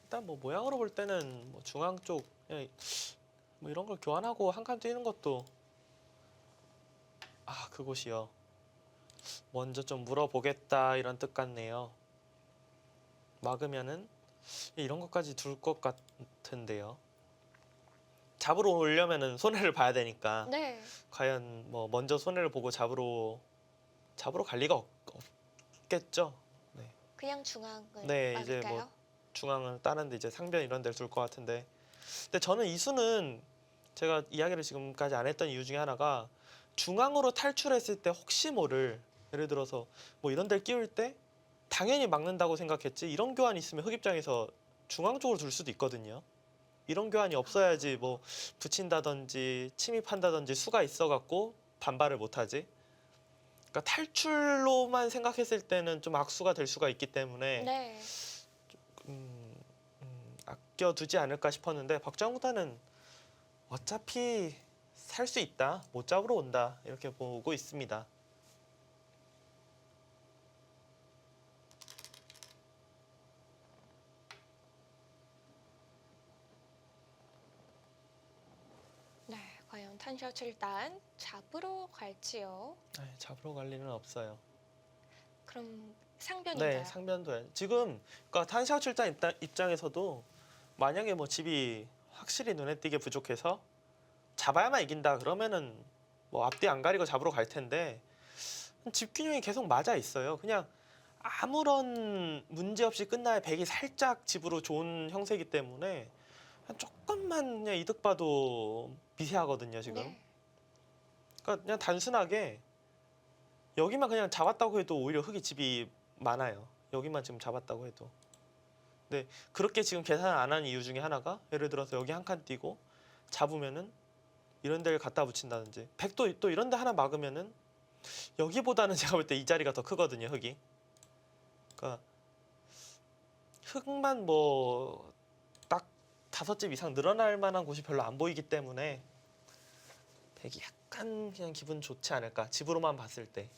일단 뭐 모양으로 볼 때는 뭐 중앙 쪽 그냥 뭐 이런 걸 교환하고 한 칸 뛰는 것도 그곳이요. 먼저 좀 물어보겠다 이런 뜻 같네요. 막으면은 이런 것까지 둘 것 같은데요. 잡으러 오려면은 손해를 봐야 되니까 네. 과연 뭐 먼저 손해를 보고 잡으러 갈 리가 없겠죠. 네. 그냥 중앙을 네, 이제 막을까요? 뭐 중앙을 따는데 이제 상변 이런 데를 둘 것 같은데. 근데 저는 이 수는 제가 이야기를 지금까지 안 했던 이유 중에 하나가 중앙으로 탈출했을 때 혹시 모를 예를 들어서 뭐 이런 데를 끼울 때 당연히 막는다고 생각했지 이런 교환이 있으면 흑 입장에서 중앙 쪽으로 둘 수도 있거든요. 이런 교환이 없어야지 뭐 붙인다든지 침입한다든지 수가 있어갖고 반발을 못하지. 그러니까 탈출로만 생각했을 때는 좀 악수가 될 수가 있기 때문에 네. 아껴두지 않을까 싶었는데 박정우단은 어차피 살 수 있다, 못 잡으러 온다 이렇게 보고 있습니다. 네, 과연 탄샤오 7단 잡으러 갈지요? 잡으러 갈 일은 없어요. 그럼 네, 상변인가요? 상변도 해야죠. 지금 그러니까 탄샤오 7단 입장에서도 만약에 뭐 집이 확실히 눈에 띄게 부족해서 잡아야만 이긴다 그러면은 뭐 앞뒤 안 가리고 잡으러 갈 텐데 집 균형이 계속 맞아 있어요. 그냥 아무런 문제 없이 끝나야 백이 살짝 집으로 좋은 형세이기 때문에 조금만 그냥 이득 봐도 미세하거든요 지금. 네. 그러니까 그냥 단순하게 여기만 그냥 잡았다고 해도 오히려 흑이 집이 많아요. 여기만 지금 잡았다고 해도. 근데 그렇게 지금 계산을 안 하는 이유 중에 하나가 예를 들어서 여기 한 칸 띄고 잡으면은 이런 데를 갖다 붙인다든지 백도 또 이런 데 하나 막으면은 여기보다는 제가 볼 때 이 자리가 더 크거든요 흑이. 그러니까 흑만 뭐 딱 5집 이상 늘어날 만한 곳이 별로 안 보이기 때문에 백이 약간 그냥 기분 좋지 않을까 집으로만 봤을 때.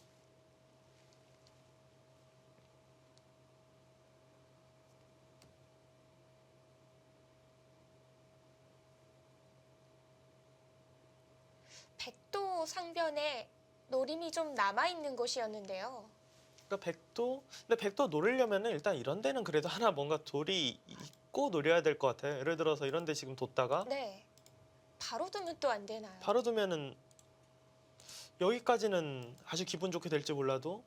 백도 상변에 노림이 좀 남아있는 곳이었는데요. 그러니까 백도 근데 백도 노리려면은 일단 이런 데는 그래도 하나 뭔가 돌이 있고 노려야 될 것 같아요. 예를 들어서 이런 데 지금 뒀다가 네. 바로 두면 또 안 되나요? 바로 두면은 여기까지는 아주 기분 좋게 될지 몰라도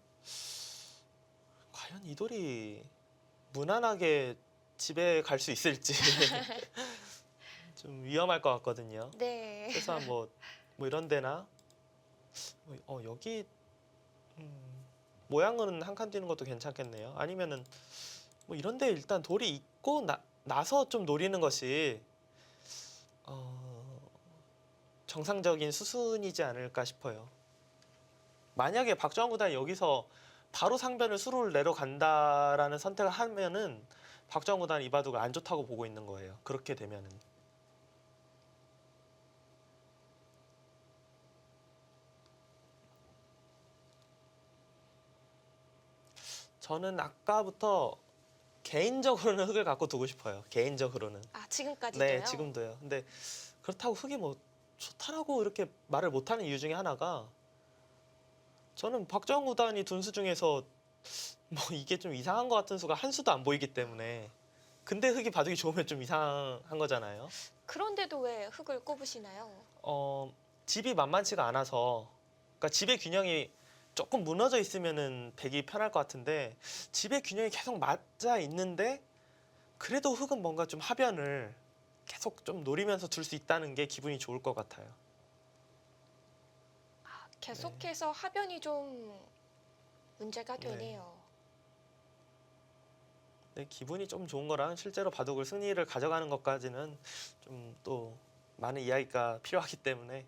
과연 이 돌이 무난하게 집에 갈 수 있을지 좀 위험할 것 같거든요. 네. 그래서 뭐 이런 데나 여기 모양은 한 칸 띄는 것도 괜찮겠네요. 아니면은 뭐 이런 데 일단 돌이 있고 나서 좀 노리는 것이 정상적인 수순이지 않을까 싶어요. 만약에 박정환 구단이 여기서 바로 상변을 수로를 내려간다라는 선택을 하면은 박정환 구단은 이 바둑을 안 좋다고 보고 있는 거예요. 그렇게 되면은. 저는 아까부터 개인적으로는 흑을 갖고 두고 싶어요. 개인적으로는. 아, 지금까지도요? 네, 지금도요. 근데 그렇다고 흑이 뭐 좋다라고 이렇게 말을 못하는 이유 중에 하나가 저는 박정환 구단이 둔 수 중에서 뭐 이게 좀 이상한 것 같은 수가 한 수도 안 보이기 때문에 근데 흑이 바둑이 좋으면 좀 이상한 거잖아요. 그런데도 왜 흙을 꼽으시나요? 집이 만만치가 않아서 그러니까 집의 균형이 조금 무너져 있으면은 백이 편할 것 같은데 집의 균형이 계속 맞아 있는데 그래도 흑은 뭔가 좀 하변을 계속 좀 노리면서 둘 수 있다는 게 기분이 좋을 것 같아요. 계속해서 하변이 좀 문제가 네. 되네요. 네, 기분이 좀 좋은 거랑 실제로 바둑을 승리를 가져가는 것까지는 좀 또 많은 이야기가 필요하기 때문에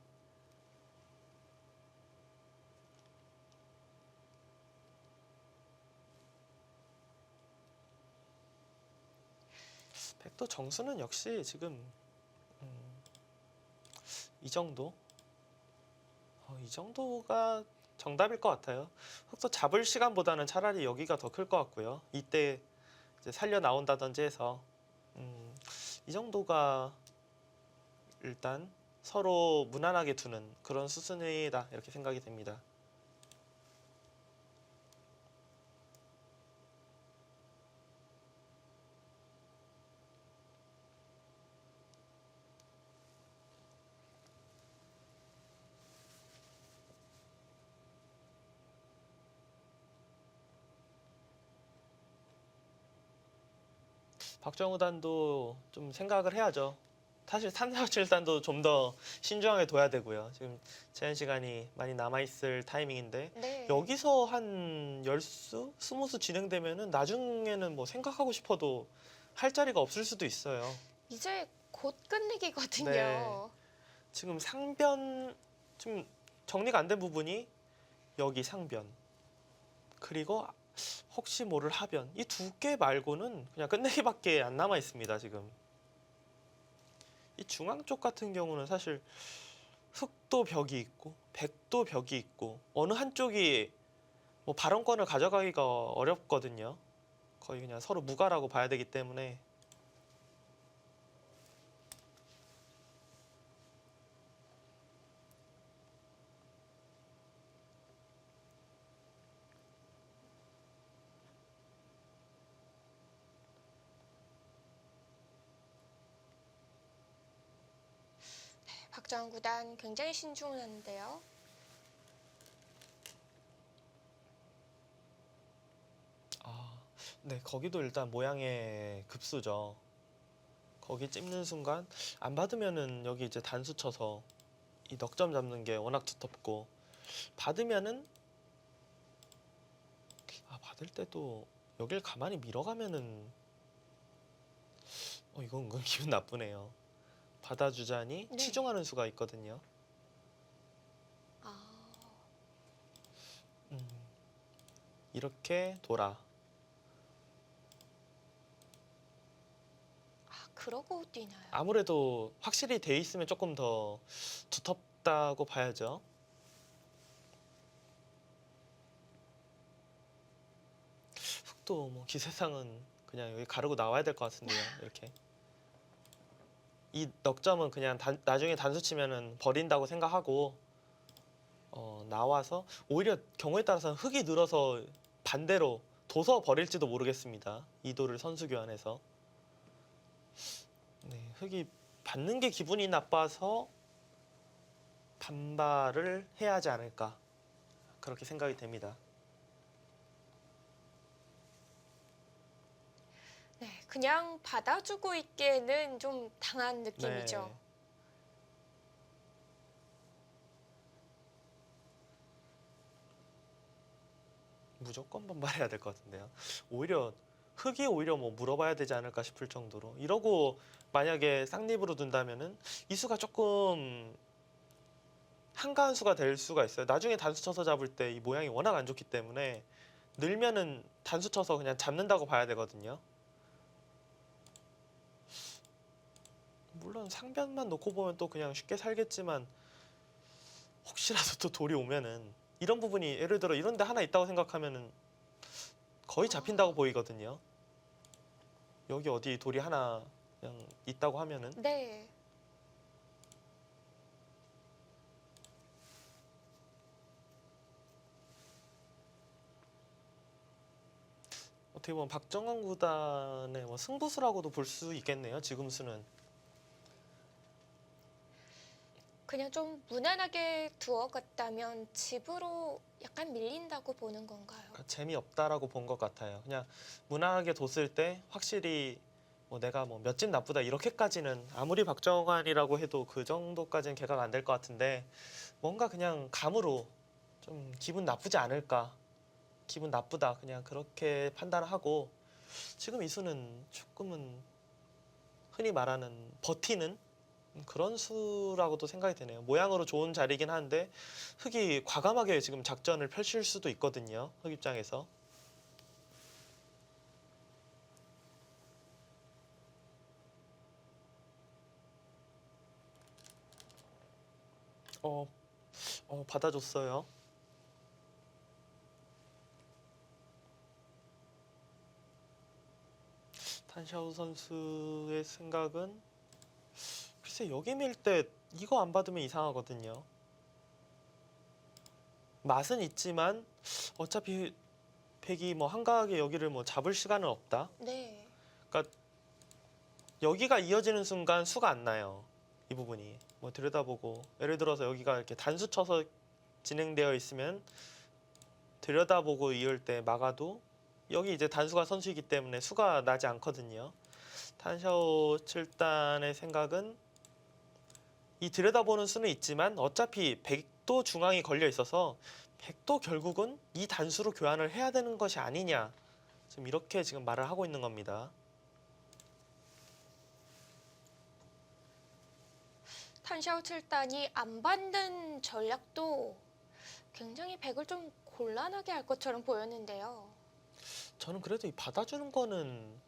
백도 정수는 역시 지금 이 정도? 이 정도가 정답일 것 같아요. 흑도 잡을 시간보다는 차라리 여기가 더 클 것 같고요. 이때 이제 살려 나온다든지 해서 이 정도가 일단 서로 무난하게 두는 그런 수순이다 이렇게 생각이 됩니다. 박정우 단도 좀 생각을 해야죠. 사실 3, 4, 7단도 좀 더 신중하게 둬야 되고요. 지금 제한 시간이 많이 남아있을 타이밍인데 네. 여기서 한 10수, 20수 진행되면은 나중에는 뭐 생각하고 싶어도 할 자리가 없을 수도 있어요. 이제 곧 끝내기거든요. 네. 지금 상변 지금 정리가 안 된 부분이 여기 상변 그리고 혹시 모를 하변 이 두 개 말고는 그냥 끝내기밖에 안 남아 있습니다. 지금 이 중앙 쪽 같은 경우는 사실 흑도 벽이 있고 백도 벽이 있고 어느 한쪽이 뭐 발언권을 가져가기가 어렵거든요. 거의 그냥 서로 무가라고 봐야 되기 때문에 박정환 구단 굉장히 신중한데요. 네 거기도 일단 모양의 급수죠. 거기 찝는 순간 안 받으면은 여기 이제 단수 쳐서 이 넉점 잡는 게 워낙 두텁고 받으면은 받을 때도 여길 가만히 밀어가면은 이거 은근 기분 나쁘네요. 받아주자니 네. 치중하는 수가 있거든요. 아, 이렇게 돌아. 그러고 뛰나요? 아무래도 확실히 돼 있으면 조금 더 두텁다고 봐야죠. 흑도 뭐 기세상은 그냥 여기 가르고 나와야 될 것 같은데요. 이렇게 이 넉점은 그냥 나중에 단수 치면은 버린다고 생각하고 나와서 오히려 경우에 따라서는 흑이 늘어서 반대로 둬서 버릴지도 모르겠습니다. 이도를 선수 교환해서 네, 흑이 받는 게 기분이 나빠서 반발을 해야 하지 않을까 그렇게 생각이 됩니다. 네, 그냥 받아주고 있기에는 좀 당한 느낌이죠. 네. 무조건 반발해야 될 것 같은데요. 오히려 흑이 오히려 뭐 물어봐야 되지 않을까 싶을 정도로 이러고 만약에 쌍립으로 둔다면은 이 수가 조금 한가한 수가 될 수가 있어요. 나중에 단수 쳐서 잡을 때 이 모양이 워낙 안 좋기 때문에 늘면은 단수 쳐서 그냥 잡는다고 봐야 되거든요. 물론 상변만 놓고 보면 또 그냥 쉽게 살겠지만 혹시라도 또 돌이 오면은 이런 부분이 예를 들어 이런 데 하나 있다고 생각하면은 거의 잡힌다고 보이거든요. 여기 어디 돌이 하나 그냥 있다고 하면은 네. 어떻게 보면 박정환 구단의 뭐 승부수라고도 볼 수 있겠네요. 지금 수는. 그냥 좀 무난하게 두어갔다면 집으로 약간 밀린다고 보는 건가요? 그러니까 재미없다라고 본 것 같아요. 그냥 무난하게 뒀을 때 확실히 뭐 내가 뭐 몇 집 나쁘다 이렇게까지는 아무리 박정환이라고 해도 그 정도까지는 개각 안 될 것 같은데 뭔가 그냥 감으로 좀 기분 나쁘지 않을까 기분 나쁘다 그냥 그렇게 판단하고 지금 이 수는 조금은 흔히 말하는 버티는 그런 수라고도 생각이 되네요. 모양으로 좋은 자리긴 한데 흑이 과감하게 지금 작전을 펼칠 수도 있거든요. 흑 입장에서. 어, 받아줬어요. 탄샤오 선수의 생각은 글쎄 여기 밀 때 이거 안 받으면 이상하거든요. 맛은 있지만 어차피 백이 뭐 한가하게 여기를 뭐 잡을 시간은 없다. 네. 그러니까 여기가 이어지는 순간 수가 안 나요. 이 부분이 뭐 들여다보고 예를 들어서 여기가 이렇게 단수 쳐서 진행되어 있으면 들여다보고 이을 때 막아도 여기 이제 단수가 선수이기 때문에 수가 나지 않거든요. 탄샤오 7단의 생각은 이 들여다보는 수는 있지만 어차피 백도 중앙이 걸려 있어서 백도 결국은 이 단수로 교환을 해야 되는 것이 아니냐. 지금 이렇게 지금 말을 하고 있는 겁니다. 탄샤오 7단이 안 받는 전략도 굉장히 백을 좀 곤란하게 할 것처럼 보였는데요. 저는 그래도 이 받아주는 거는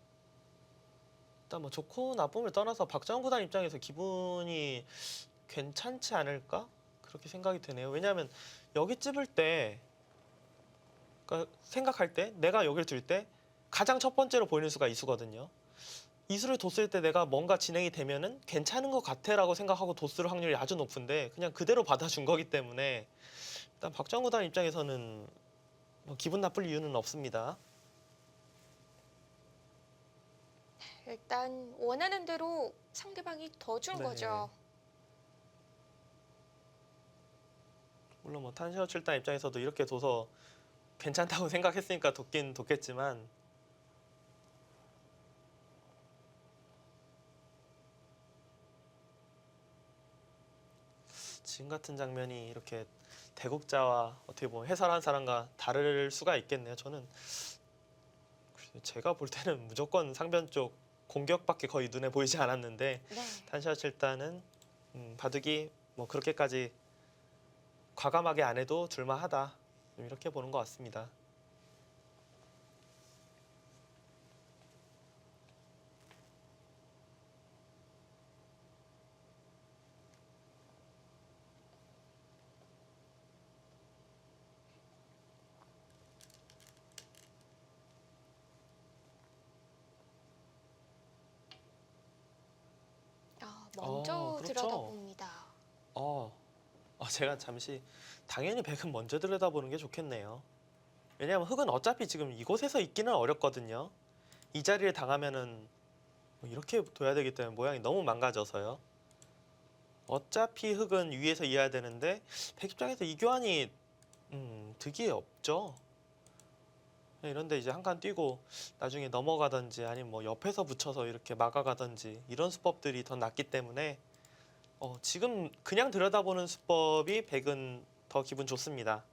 일단 뭐 좋고 나쁨을 떠나서 박정훈 구단 입장에서 기분이 괜찮지 않을까? 그렇게 생각이 드네요. 왜냐하면 여기 찝을 때, 그러니까 생각할 때, 내가 여기를 줄 때 가장 첫 번째로 보이는 수가 이 수거든요. 이 수를 뒀을 때 내가 뭔가 진행이 되면은 괜찮은 것 같아라고 생각하고 뒀을 확률이 아주 높은데 그냥 그대로 받아준 거기 때문에 일단 박정훈 구단 입장에서는 뭐 기분 나쁠 이유는 없습니다. 일단 원하는 대로 상대방이 더 준 네. 거죠. 물론 뭐 탄샤오 7단 입장에서도 이렇게 둬서 괜찮다고 생각했으니까 뒀긴 뒀겠지만 지금 같은 장면이 이렇게 대국자와 어떻게 보면 해설한 사람과 다를 수가 있겠네요. 저는 제가 볼 때는 무조건 상변 쪽 공격밖에 거의 눈에 보이지 않았는데 네. 탄샤오 7단은 바둑이 뭐 그렇게까지 과감하게 안 해도 줄만하다. 이렇게 보는 것 같습니다. 먼저 그렇죠. 들여다봅니다. 제가 잠시 당연히 백은 먼저 들여다보는 게 좋겠네요. 왜냐하면 흑은 어차피 지금 이곳에서 있기는 어렵거든요. 이 자리를 당하면은 뭐 이렇게 둬야 되기 때문에 모양이 너무 망가져서요. 어차피 흑은 위에서 이어야 되는데 백 입장에서 이 교환이 득이 없죠. 이런데 이제 한 칸 뛰고 나중에 넘어가든지 아니면 뭐 옆에서 붙여서 이렇게 막아가든지 이런 수법들이 더 낫기 때문에 지금 그냥 들여다보는 수법이 백은 더 기분 좋습니다.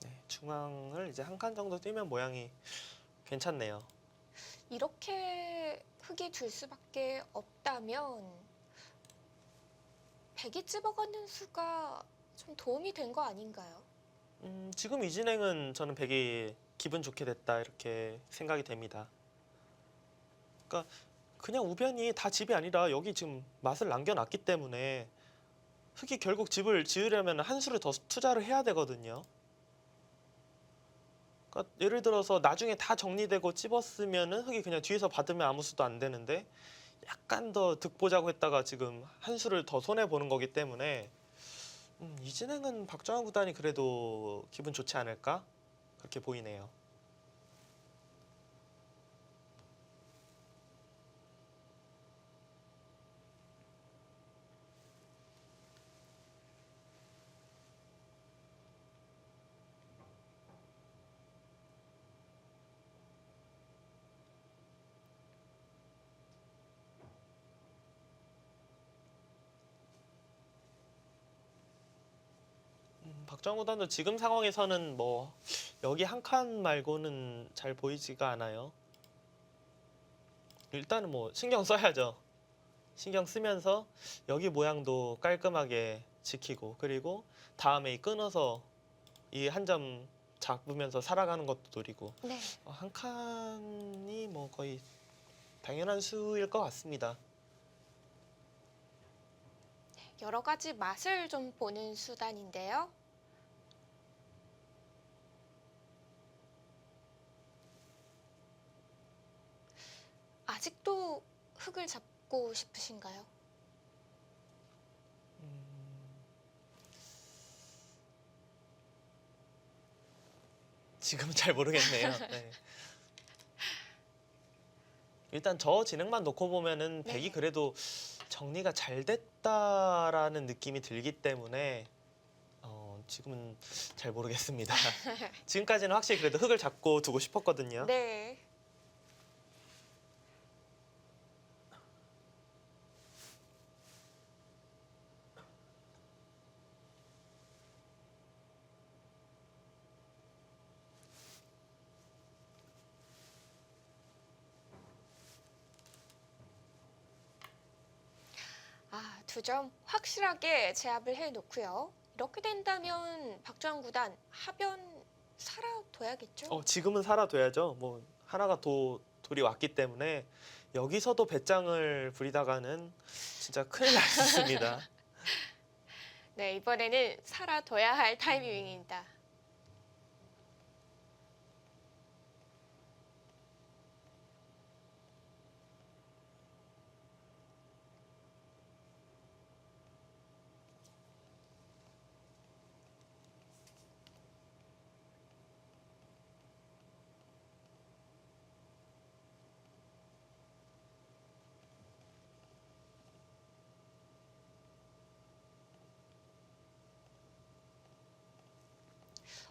네, 중앙을 이제 한 칸 정도 뛰면 모양이 괜찮네요. 이렇게 흙이 줄 수밖에 없다면 백이 찝어가는 수가 좀 도움이 된 거 아닌가요? 지금 이 진행은 저는 백이 기분 좋게 됐다 이렇게 생각이 됩니다. 그러니까 그냥 우변이 다 집이 아니라 여기 지금 맛을 남겨놨기 때문에 흑이 결국 집을 지으려면 한 수를 더 투자를 해야 되거든요. 그러니까 예를 들어서 나중에 다 정리되고 찝었으면은 흑이 그냥 뒤에서 받으면 아무 수도 안 되는데 약간 더 득 보자고 했다가 지금 한 수를 더 손해 보는 거기 때문에 이 진행은 박정환 구단이 그래도 기분 좋지 않을까 그렇게 보이네요. 박정우 구단도 지금 상황에서는 뭐 여기 한 칸 말고는 잘 보이지가 않아요. 일단은 뭐 신경 써야죠. 신경 쓰면서 여기 모양도 깔끔하게 지키고 그리고 다음에 끊어서 이 한 점 잡으면서 살아가는 것도 노리고 네. 한 칸이 뭐 거의 당연한 수일 것 같습니다. 여러 가지 맛을 좀 보는 수단인데요. 아직도 흙을 잡고 싶으신가요? 지금은 잘 모르겠네요. 네. 일단 저 진행만 놓고 보면은 네. 백이 그래도 정리가 잘 됐다라는 느낌이 들기 때문에 지금은 잘 모르겠습니다. 지금까지는 확실히 그래도 흙을 잡고 두고 싶었거든요. 네. 아, 2점 확실하게 제압을 해놓고요. 이렇게 된다면 박주환 구단 하변 살아둬야겠죠? 지금은 살아둬야죠. 뭐 하나가 돌이 왔기 때문에 여기서도 배짱을 부리다가는 진짜 큰일 날 수 있습니다. 네, 이번에는 살아둬야 할 타이밍입니다.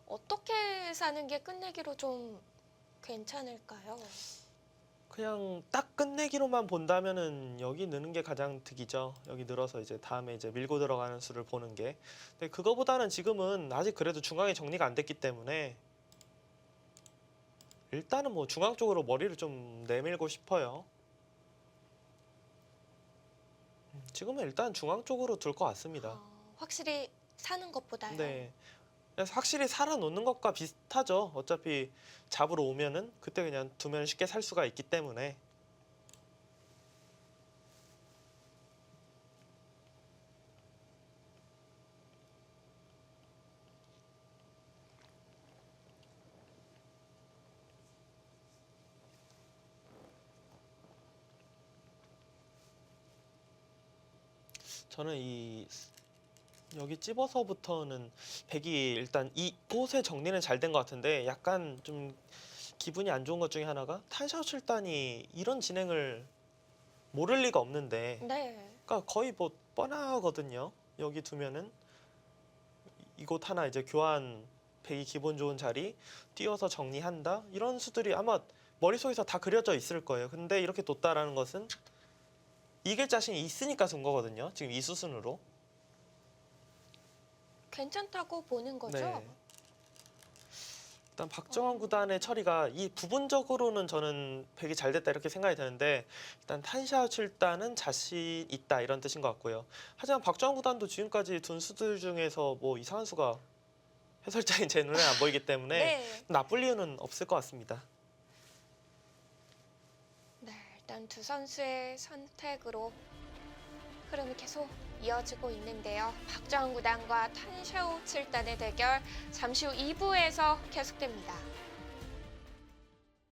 어떻게 사는 게 끝내기로 좀 괜찮을까요? 그냥 딱 끝내기로만 본다면은 여기 넣는 게 가장 득이죠. 여기 늘어서 이제 다음에 이제 밀고 들어가는 수를 보는 게. 근데 그거보다는 지금은 아직 그래도 중앙이 정리가 안 됐기 때문에 일단은 뭐 중앙 쪽으로 머리를 좀 내밀고 싶어요. 지금은 일단 중앙 쪽으로 둘 것 같습니다. 확실히 사는 것보다요. 네. 그래서 확실히 살아놓는 것과 비슷하죠. 어차피 잡으러 오면은 그때 그냥 두면 쉽게 살 수가 있기 때문에. 저는 여기 찝어서부터는 백이 일단 이곳의 정리는 잘 된 것 같은데 약간 좀 기분이 안 좋은 것 중에 하나가 탄샤오 7단이 이런 진행을 모를 리가 없는데 네. 그러니까 거의 뭐 뻔하거든요. 여기 두면은 이곳 하나 이제 교환 백이 기본 좋은 자리 띄워서 정리한다 이런 수들이 아마 머릿속에서 다 그려져 있을 거예요. 근데 이렇게 뒀다라는 것은 이길 자신이 있으니까 둔 거거든요. 지금 이 수순으로. 괜찮다고 보는 거죠? 네. 일단 박정환 구단의 처리가 이 부분적으로는 저는 백이 잘 됐다 이렇게 생각이 드는데 일단 탄샤오 7단은 자신 있다 이런 뜻인 것 같고요. 하지만 박정환 구단도 지금까지 둔 수들 중에서 뭐 이상한 수가 해설자인 제 눈에 안 보이기 때문에 네. 나쁠 이유는 없을 것 같습니다. 네, 일단 두 선수의 선택으로 흐름이 계속 이어지고 있는데요. 박정훈 구단과 탄샤오 7단의 대결 잠시 후 2부에서 계속됩니다.